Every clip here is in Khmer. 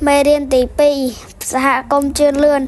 មេរៀនទី2សហគមន៍ជឿនលឿន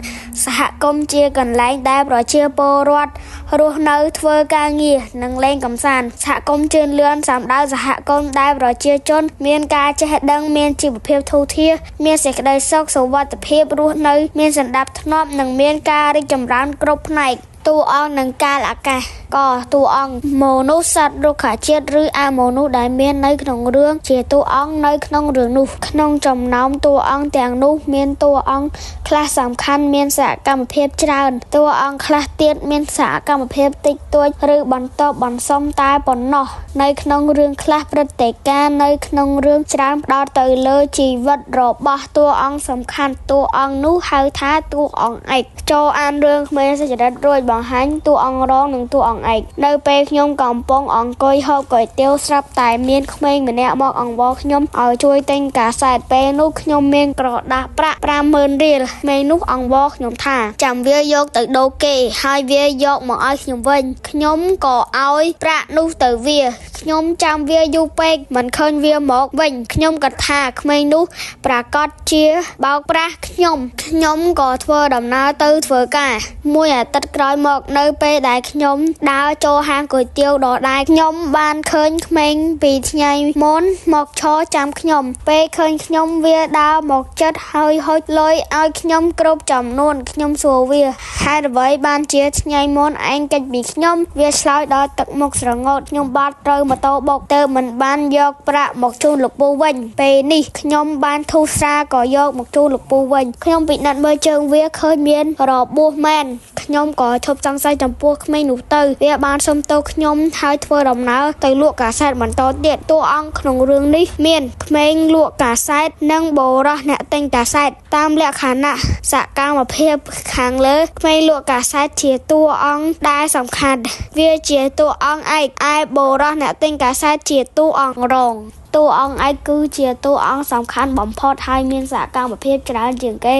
សហគមន៍ជាកន្លែងដែលប្រជាពលរដ្ឋរស់នៅធ្វើការងារនិងលេងកម្សាន្តសហគមន៍ជឿនលឿនសំដៅសហគមន៍ដែលប្រជាជនមានការចេះដឹងមានជីវភាពធូរធារមានសេចក្តីសុខសុវត្ថិភាពរស់នៅមានសណ្ដាប់ធ្នាប់និងមានការរីកចម្រើនគ្រប់ផ្នែកតួអង្គនិងកាលអាកាសក៏តួអង្គមនុស្សសត្វរុក្ខជាតិឬអមនុស្សដែលមាននៅក្នុងរឿងជាតួអង្គនៅក្នុងរឿងនោះក្នុងចំណោមតួអង្គទាំងនោះមានតួអង្គខ្លះសំខាន់មានសកម្មភាពច្រើនតួអង្គខ្លះទៀតមានសកម្មភាពតិចតួចឬបន្តបន្សំតែប៉ុណ្ណោះនៅក្នុងរឿងខ្លះព្រឹត្តិការណ៍នៅក្នុងរឿងច្រើនផ្ដោតទៅលើជីវិតរបស់តួអង្គសំខាន់តួអង្គនោះហៅថាតួអង្គឯកចូលអានរឿងក្មេងសុចរិតរួចបង្ហាញតួអង្គរងនិងតួអង្គឯកនៅពេលខ្ញុំកំពុងអង្គុយហូបគុយទាវស្រាប់តែមានក្មេងម្នាក់មកអង្វរខ្ញុំឲ្យជួយទិញកាសែតពេលនោះខ្ញុំមានក្រដាសប្រាក់ 50,000 រៀលក្មេងនោះអង្វរខ្ញុំថាចាំវាយកទៅដូរគេហើយវាយកមកឲ្យខ្ញុំវិញខ្ញុំក៏ឲ្យប្រាក់នោះទៅវាខ្ញុំចាំវាយូរពេកមិនឃើញវាមកវិញខ្ញុំគិតថាក្មេងនោះប្រកាសជាបោកប្រាស់ខ្ញុំក៏ធ្វើដំណើរទៅធ្វើការមួយអាទិត្យក្រោយមកនៅពេលដែលខ្ញុំដើរចូលហាងគុយទាវដដែលខ្ញុំបានឃើញក្មេងពីថ្ងៃមុនមកឈរចាំខ្ញុំពេលឃើញខ្ញុំវាដើរមកជិតហើយហុចលុយឲ្យខ្ញុំគ្រប់ចំនួនខ្ញុំសួរវាហេតុអ្វីបានជាថ្ងៃមុនឯងកិច្ចពីខ្ញុំវាឆ្លើយដល់ទឹកមុខស្រងោតខ្ញុំបាត់ត្រូវម៉ូតូបុកទៅមិនបានយកប្រាក់មកជូនលោកពូវិញពេលនេះខ្ញុំបានធូរស្រាលក៏យកមកជូនលោកពូវិញខ្ញុំពិនិត្យមើលជើងវាឃើញមានរបួសមែនខ្ញុំក៏ឈប់សង្ស័យចំពោះក្មេងនោះទៅវាបានសុំទោសខ្ញុំហើយធ្វើដំណើរទៅលក់កាសែតបន្តទៀតតួអង្គក្នុងរឿងនេះមានក្មេងលក់កាសែតនិងបុរសអ្នកទិញកាសែតតាមលក្ខណៈសកម្មភាពខាងលើក្មេងលក់កាសែតជាតួអង្គដែលសំខាន់វាជាតួអង្គឯកឯបុរសអ្នកទិញកាសែតជាតួអង្គរងតួអង្គឯកគឺជាតួអង្គសំខាន់បំផុតហើយមានសកម្មភាពច្រើនជាងគេ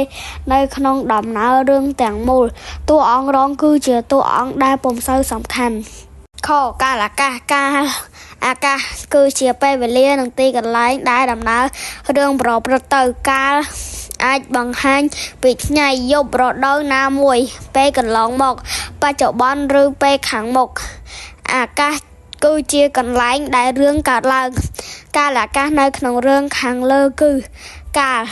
នៅក្នុងដំណើររឿងទាំងមូលតួអង្គរងគឺជាតួអង្គដែលពុំសូវសំខាន់ខកាលអាកាសគឺជាពេលវេលានិងទីកន្លែងដែលដំណើររឿងប្រព្រឹត្តទៅកាលអាចបង្ហាញពីថ្ងៃយប់រដូវណាមួយពេលកន្លងមកបច្ចុប្បន្នឬពេលខាងមុខអាកាសគឺជាកន្លែងដែលរឿងកើតឡើងកាលអាកាសនៅក្នុងរឿងខាងលើគឺកាល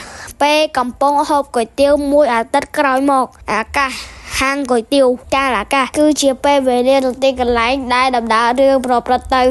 ពេលកំពុងហូបគុយទាវមួយអាទិត្យក្រោយមកអាកាសហាងគុយទាវកាលអាកាសគឺជាពេលវេលានិងទីកន្លែងដែលដំណើររឿងប្រព្រឹត្តទៅ